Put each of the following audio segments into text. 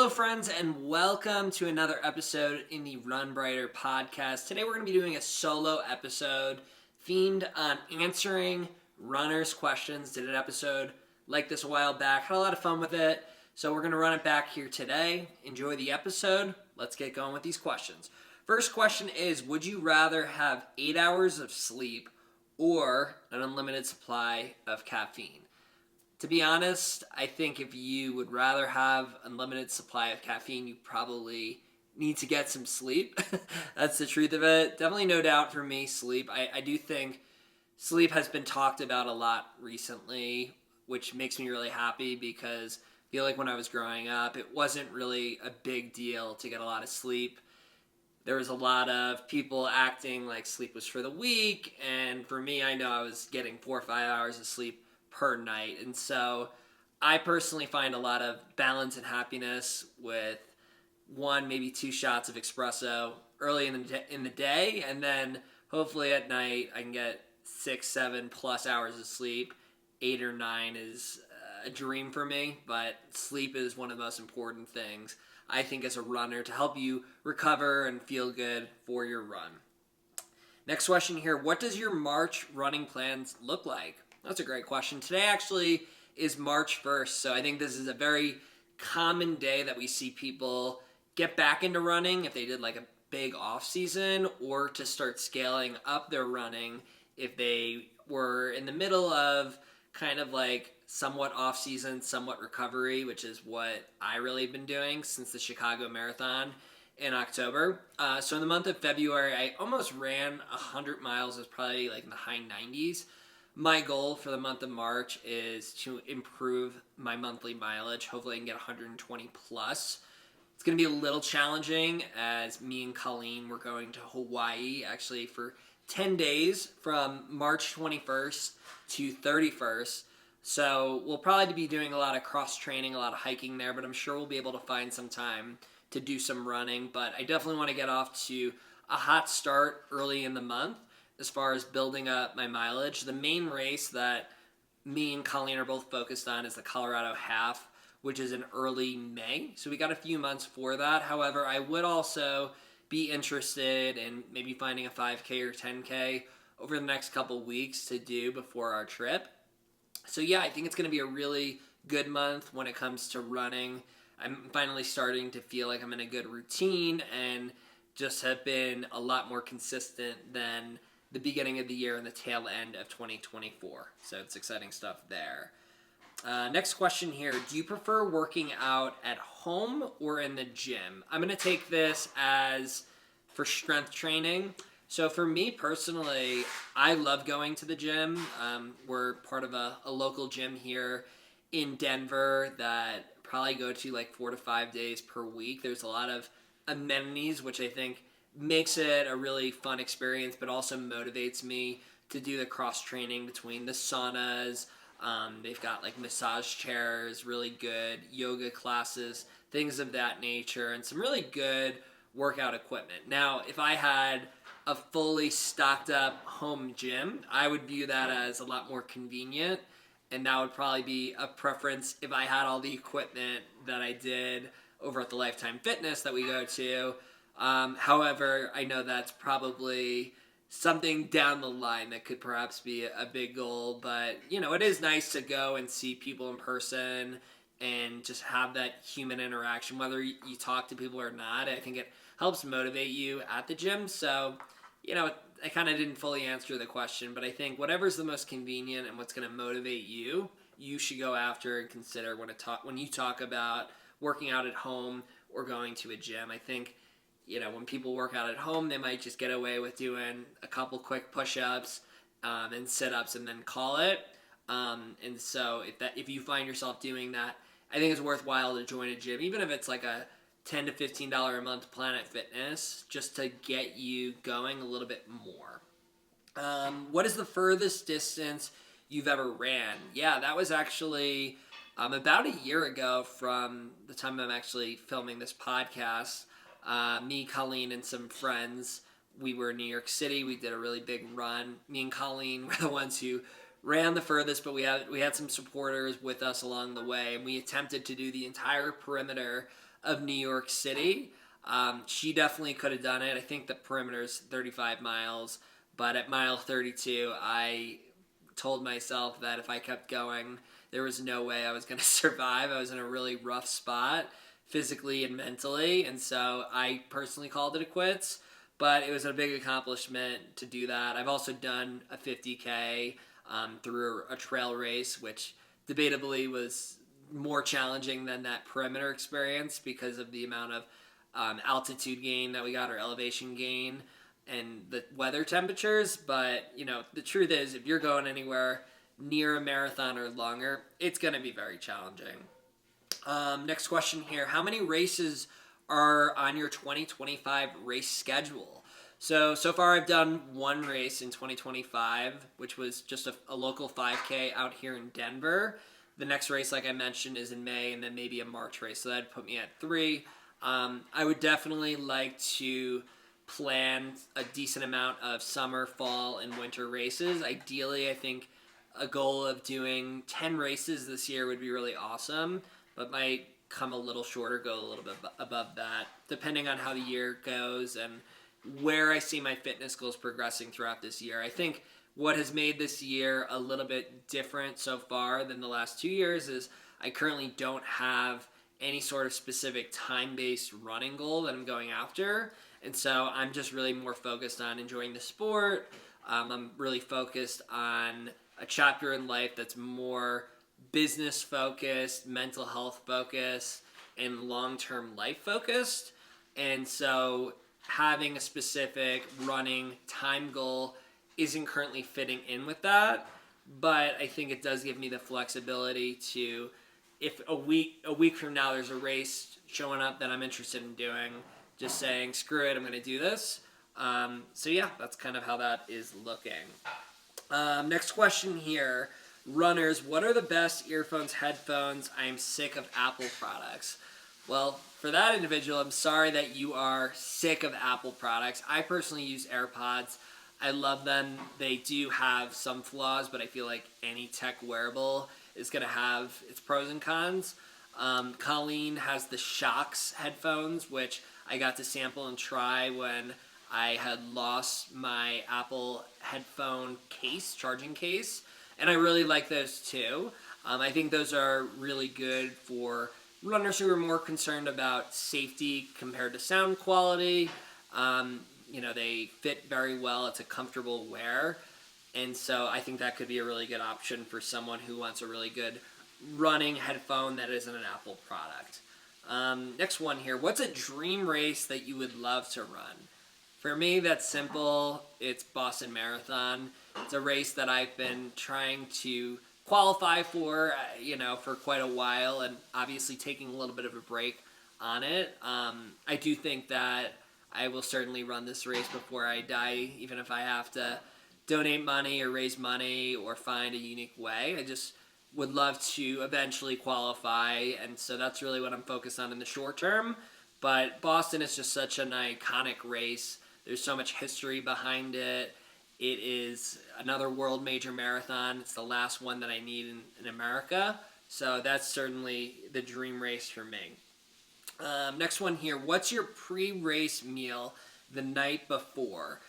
Hello, friends, and welcome to another episode in the Run Breiter Podcast. Today, we're going to be doing a solo episode themed on answering runners' questions. Did an episode like this a while back. Had a lot of fun with it, so we're going to run it back here today. Enjoy the episode. Let's get going with these questions. First question is, would you rather have 8 hours of sleep or an unlimited supply of caffeine? To be honest, I think if you would rather have unlimited supply of caffeine, you probably need to get some sleep. That's the truth of it. Definitely no doubt for me, sleep. I do think sleep has been talked about a lot recently, which makes me really happy because I feel like when I was growing up, it wasn't really a big deal to get a lot of sleep. There was a lot of people acting like sleep was for the weak, and for me, I know I was getting 4 or 5 hours of sleep per night. And so I personally find a lot of balance and happiness with one, maybe 2 shots of espresso early in the day, and then hopefully at night I can get 6, 7 plus hours of sleep. 8 or 9 is a dream for me, but sleep is one of the most important things, I think, as a runner to help you recover and feel good for your run. Next question here, what does your March running plans look like? That's a great question. Today actually is March 1st, so I think this is a very common day that we see people get back into running if they did like a big off season, or to start scaling up their running if they were in the middle of kind of like somewhat off season, somewhat recovery, which is what I really been doing since the Chicago Marathon in October. So in the month of February, I almost ran 100 miles. It was probably like in the high 90s. My goal for the month of March is to improve my monthly mileage. Hopefully I can get 120 plus. It's going to be a little challenging as me and Colleen were going to Hawaii actually for 10 days from March 21st to 31st. So we'll probably be doing a lot of cross training, a lot of hiking there, but I'm sure we'll be able to find some time to do some running. But I definitely want to get off to a hot start early in the month as far as building up my mileage. The main race that me and Colleen are both focused on is the Colorado Half, which is in early May. So we got a few months for that. However, I would also be interested in maybe finding a 5K or 10K over the next couple weeks to do before our trip. So yeah, I think it's going to be a really good month when it comes to running. I'm finally starting to feel like I'm in a good routine and just have been a lot more consistent than the beginning of the year and the tail end of 2024. So it's exciting stuff there. Next question here. Do you prefer working out at home or in the gym? I'm going to take this as for strength training. So for me personally, I love going to the gym. We're part of a local gym here in Denver that probably go to like 4 to 5 days per week. There's a lot of amenities, which I think makes it a really fun experience, but also motivates me to do the cross training between the saunas. They've got like massage chairs, really good yoga classes, things of that nature, and some really good workout equipment. Now, if I had a fully stocked up home gym, I would view that as a lot more convenient, and that would probably be a preference if I had all the equipment that I did over at the Lifetime Fitness that we go to. However, I know that's probably something down the line that could perhaps be a big goal, but you know, it is nice to go and see people in person and just have that human interaction, whether you talk to people or not. I think it helps motivate you at the gym. So, you know, I kind of didn't fully answer the question, but I think whatever's the most convenient and what's going to motivate you, you should go after and consider when you talk about working out at home or going to a gym. I think, you know, when people work out at home, they might just get away with doing a couple quick push-ups and sit-ups and then call it. And so if you find yourself doing that, I think it's worthwhile to join a gym, even if it's like a $10 to $15 a month Planet Fitness, just to get you going a little bit more. What is the furthest distance you've ever ran? Yeah, that was actually about a year ago from the time I'm actually filming this podcast. Me, Colleen, and some friends, we were in New York City. We did a really big run. Me and Colleen were the ones who ran the furthest, but we had some supporters with us along the way, and we attempted to do the entire perimeter of New York City. She definitely could have done it. I think the perimeter is 35 miles, but at mile 32, I told myself that if I kept going, there was no way I was going to survive. I was in a really rough spot physically and mentally, and so I personally called it a quits, but it was a big accomplishment to do that. I've also done a 50K through a trail race, which debatably was more challenging than that perimeter experience because of the amount of altitude gain that we got, or elevation gain, and the weather temperatures. But, the truth is, if you're going anywhere near a marathon or longer, it's going to be very challenging. Next question here. How many races are on your 2025 race schedule? So far I've done one race in 2025, which was just a local 5K out here in Denver. The next race, like I mentioned, is in May, and then maybe a March race. So that'd put me at 3. I would definitely like to plan a decent amount of summer, fall, and winter races. Ideally, I think a goal of doing 10 races this year would be really awesome, but might come a little shorter, go a little bit above that, depending on how the year goes and where I see my fitness goals progressing throughout this year. I think what has made this year a little bit different so far than the last 2 years is I currently don't have any sort of specific time-based running goal that I'm going after. And so I'm just really more focused on enjoying the sport. I'm really focused on a chapter in life that's more business focused, mental health focused, and long-term life focused. And so having a specific running time goal isn't currently fitting in with that, but I think it does give me the flexibility to, if a week from now there's a race showing up that I'm interested in doing, just saying, screw it, I'm going to do this. So yeah, that's kind of how that is looking. Next question here. Runners, what are the best earphones, headphones? I am sick of Apple products. Well, for that individual, I'm sorry that you are sick of Apple products. I personally use AirPods. I love them. They do have some flaws, but I feel like any tech wearable is going to have its pros and cons. Colleen has the Shocks headphones, which I got to sample and try when I had lost my Apple headphone case, charging case, and I really like those too. I think those are really good for runners who are more concerned about safety compared to sound quality. They fit very well. It's a comfortable wear. And so I think that could be a really good option for someone who wants a really good running headphone that isn't an Apple product. Next one here. What's a dream race that you would love to run? For me, that's simple. It's Boston Marathon. It's a race that I've been trying to qualify for, for quite a while, and obviously taking a little bit of a break on it. I do think that I will certainly run this race before I die, even if I have to donate money or raise money or find a unique way. I just would love to eventually qualify, and so that's really what I'm focused on in the short term. But Boston is just such an iconic race. There's so much history behind it. It is another world major marathon. It's the last one that I need in America. So that's certainly the dream race for me. Next one here. What's your pre-race meal the night before?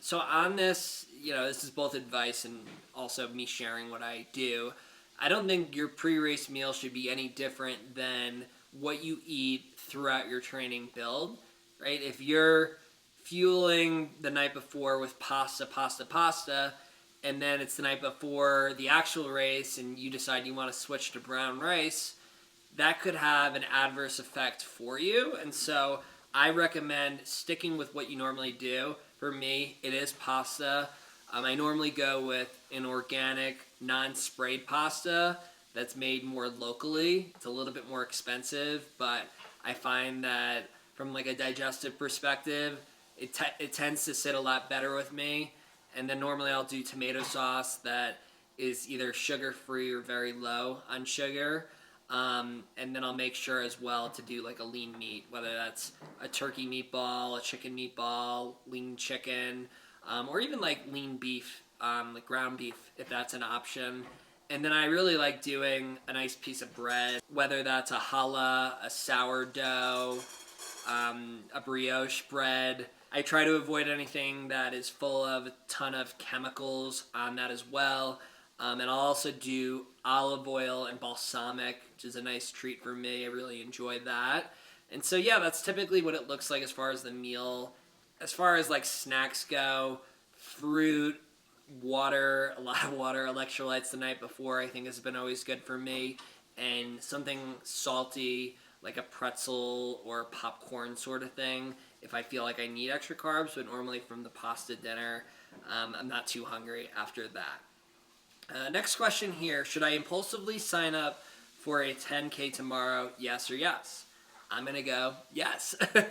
So on this, this is both advice and also me sharing what I do. I don't think your pre-race meal should be any different than what you eat throughout your training build, right? If you're fueling the night before with pasta, and then it's the night before the actual race and you decide you want to switch to brown rice, that could have an adverse effect for you. And so I recommend sticking with what you normally do. For me, it is pasta. I normally go with an organic, non-sprayed pasta that's made more locally. It's a little bit more expensive, but I find that from a digestive perspective, it tends to sit a lot better with me. And then normally I'll do tomato sauce that is either sugar-free or very low on sugar. And then I'll make sure as well to do a lean meat, whether that's a turkey meatball, a chicken meatball, lean chicken, or even lean beef like ground beef, if that's an option. And then I really like doing a nice piece of bread, whether that's a challah, a sourdough, a brioche bread. I try to avoid anything that is full of a ton of chemicals on that as well. And I'll also do olive oil and balsamic, which is a nice treat for me. I really enjoy that. And so, yeah, that's typically what it looks like as far as the meal. As far as like snacks go, fruit, water, a lot of water, electrolytes the night before, I think has been always good for me. And something salty, like a pretzel or popcorn sort of thing, if I feel like I need extra carbs, but normally from the pasta dinner, I'm not too hungry after that. Next question here, should I impulsively sign up for a 10K tomorrow, yes or yes? I'm going to go, yes. Yeah,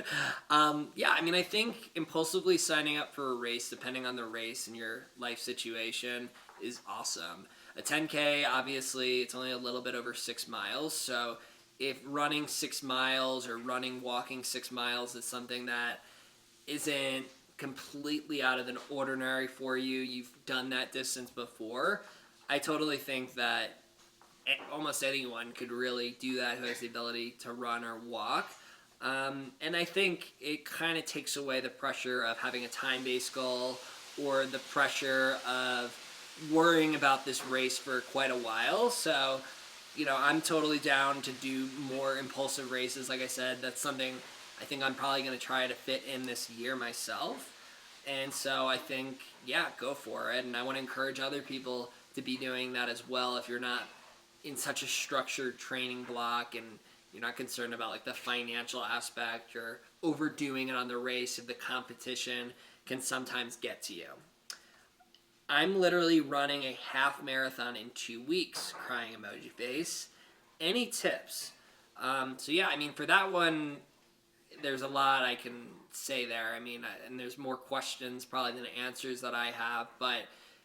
I mean, I think impulsively signing up for a race, depending on the race and your life situation, is awesome. A 10K, obviously, it's only a little bit over 6 miles, so if running 6 miles or walking 6 miles is something that isn't completely out of the ordinary for you, you've done that distance before, I totally think that almost anyone could really do that who has the ability to run or walk. And I think it kind of takes away the pressure of having a time-based goal or the pressure of worrying about this race for quite a while. So, I'm totally down to do more impulsive races. Like I said, that's something I think I'm probably going to try to fit in this year myself. And so I think, yeah, go for it. And I want to encourage other people to be doing that as well if you're not in such a structured training block and you're not concerned about like the financial aspect or overdoing it on the race if the competition can sometimes get to you. I'm literally running a half marathon in 2 weeks, crying emoji face. Any tips? So yeah, I mean, for that one, there's a lot I can say there. I mean, and there's more questions probably than answers that I have, but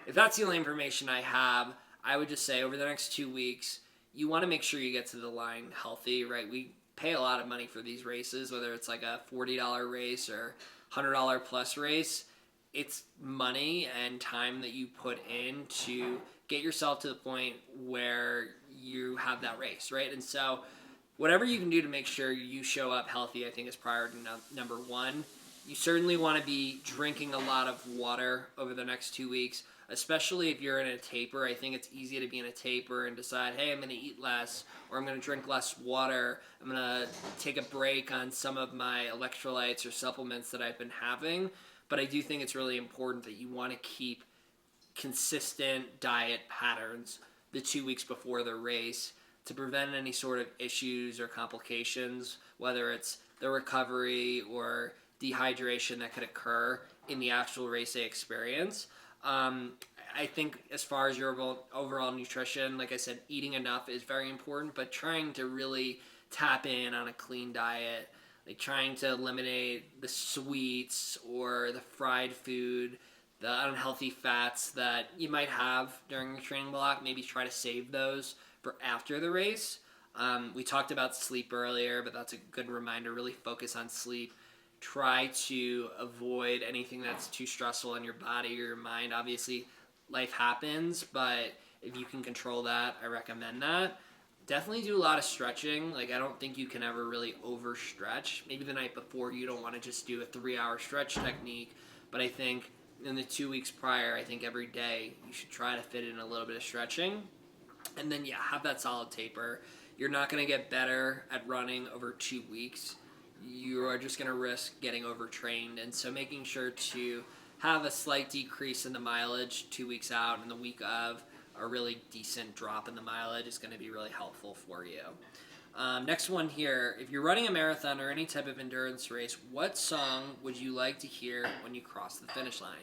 if that's the only information I have, I would just say over the next 2 weeks, you want to make sure you get to the line healthy, right? We pay a lot of money for these races, whether it's like a $40 race or $100 plus race. It's money and time that you put in to get yourself to the point where you have that race, right? And so whatever you can do to make sure you show up healthy, I think is priority number one. You certainly want to be drinking a lot of water over the next 2 weeks, especially if you're in a taper. I think it's easy to be in a taper and decide, hey, I'm going to eat less, or I'm going to drink less water. I'm going to take a break on some of my electrolytes or supplements that I've been having. But I do think it's really important that you want to keep consistent diet patterns the 2 weeks before the race to prevent any sort of issues or complications, whether it's the recovery or dehydration that could occur in the actual race day experience. I think as far as your overall nutrition, like I said, eating enough is very important, but trying to really tap in on a clean diet, like trying to eliminate the sweets or the fried food, the unhealthy fats that you might have during your training block, maybe try to save those for after the race. We talked about sleep earlier, but that's a good reminder. Really focus on sleep. Try to avoid anything that's too stressful in your body or your mind. Obviously, life happens, but if you can control that, I recommend that. Definitely do a lot of stretching. Like, I don't think you can ever really overstretch. Maybe the night before you don't want to just do a 3-hour stretch technique, but I think in the 2 weeks prior, I think every day you should try to fit in a little bit of stretching. And then, yeah, have that solid taper. You're not going to get better at running over 2 weeks. You are just going to risk getting overtrained. And so making sure to have a slight decrease in the mileage 2 weeks out and the week of a really decent drop in the mileage is going to be really helpful for you. Next one here. If you're running a marathon or any type of endurance race, what song would you like to hear when you cross the finish line?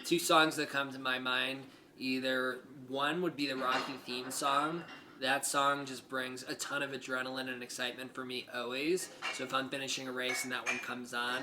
2 songs that come to my mind. Either one would be the Rocky theme song. That song just brings a ton of adrenaline and excitement for me always. So if I'm finishing a race and that one comes on,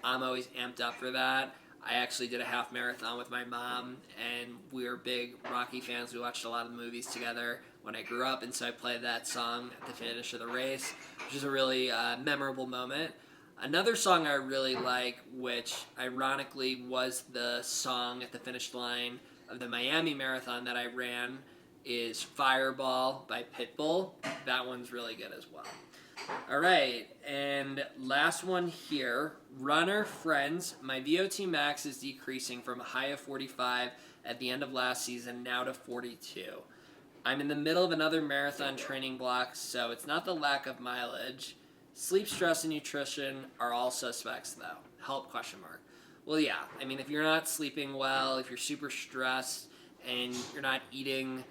I'm always amped up for that. I actually did a half marathon with my mom, and we were big Rocky fans. We watched a lot of the movies together when I grew up, and so I played that song at the finish of the race, which is a really memorable moment. Another song I really like, which ironically was the song at the finish line of the Miami Marathon that I ran is Fireball by Pitbull. That one's really good as well. All right, and last one here. Runner friends, my VO2 max is decreasing from a high of 45 at the end of last season now to 42. I'm in the middle of another marathon training block, so it's not the lack of mileage. Sleep, stress, and nutrition are all suspects, though. Help, question mark. Well, yeah, I mean, if you're not sleeping well, if you're super stressed, and you're not eating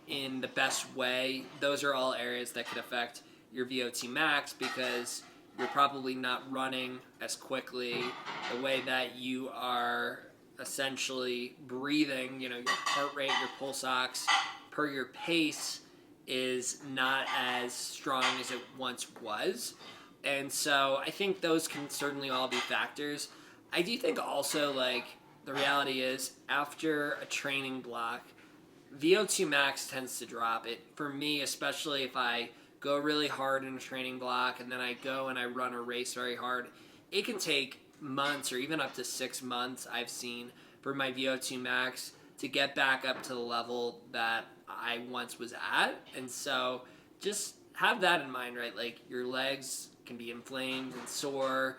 in the best way, those are all areas that could affect your VO2 max because you're probably not running as quickly. The way that you are essentially breathing, your heart rate, your pulse ox per your pace is not as strong as it once was. And so I think those can certainly all be factors. I do think also, the reality is after a training block, VO2 max tends to drop. It for me, especially if I go really hard in a training block and then I go and I run a race very hard, it can take months or even up to 6 months, I've seen, for my VO2 max to get back up to the level that I once was at. And so just have that in mind, right? Like, your legs can be inflamed and sore.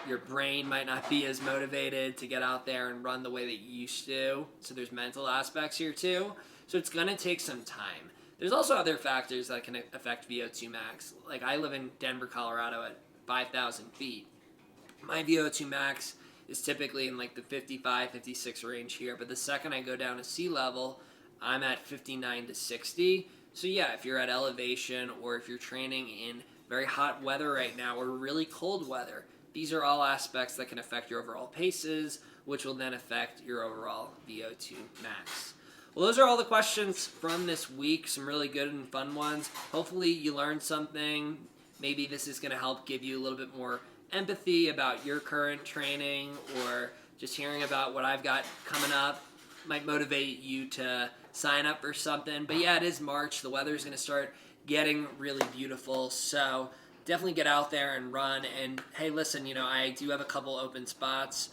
Your brain might not be as motivated to get out there and run the way that you used to. So there's mental aspects here too. So it's going to take some time. There's also other factors that can affect VO2 max. Like, I live in Denver, Colorado at 5,000 feet. My VO2 max is typically in the 55, 56 range here. But the second I go down to sea level, I'm at 59 to 60. So yeah, if you're at elevation or if you're training in very hot weather right now or really cold weather, these are all aspects that can affect your overall paces, which will then affect your overall VO2 max. Well, those are all the questions from this week. Some really good and fun ones. Hopefully you learned something. Maybe this is going to help give you a little bit more empathy about your current training, or just hearing about what I've got coming up might motivate you to sign up for something. But yeah, it is March. The weather's going to start getting really beautiful. So definitely get out there and run. And hey, listen, I do have a couple open spots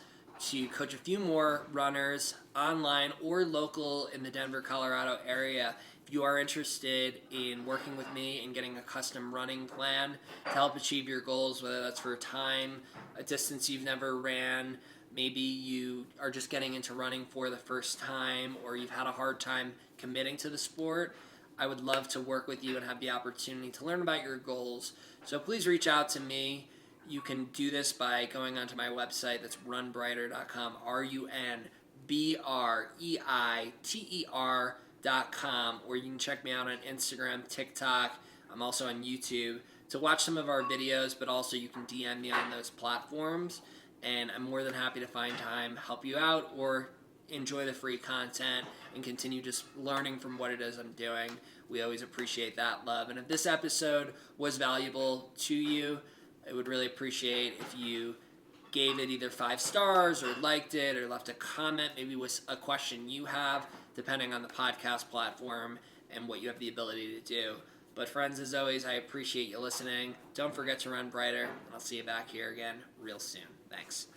to coach a few more runners online or local in the Denver, Colorado area. If you are interested in working with me and getting a custom running plan to help achieve your goals, whether that's for a time, a distance you've never ran, maybe you are just getting into running for the first time, or you've had a hard time committing to the sport, I would love to work with you and have the opportunity to learn about your goals. So please reach out to me. You can do this by going onto my website. That's runbreiter.com, RunBreiter.com, or you can check me out on Instagram, TikTok. I'm also on YouTube to watch some of our videos, but also you can DM me on those platforms, and I'm more than happy to find time, help you out, or enjoy the free content and continue just learning from what it is I'm doing. We always appreciate that love. And if this episode was valuable to you, I would really appreciate if you gave it either 5 stars or liked it or left a comment, maybe with a question you have, depending on the podcast platform and what you have the ability to do. But friends, as always, I appreciate you listening. Don't forget to run brighter, and I'll see you back here again real soon. Thanks.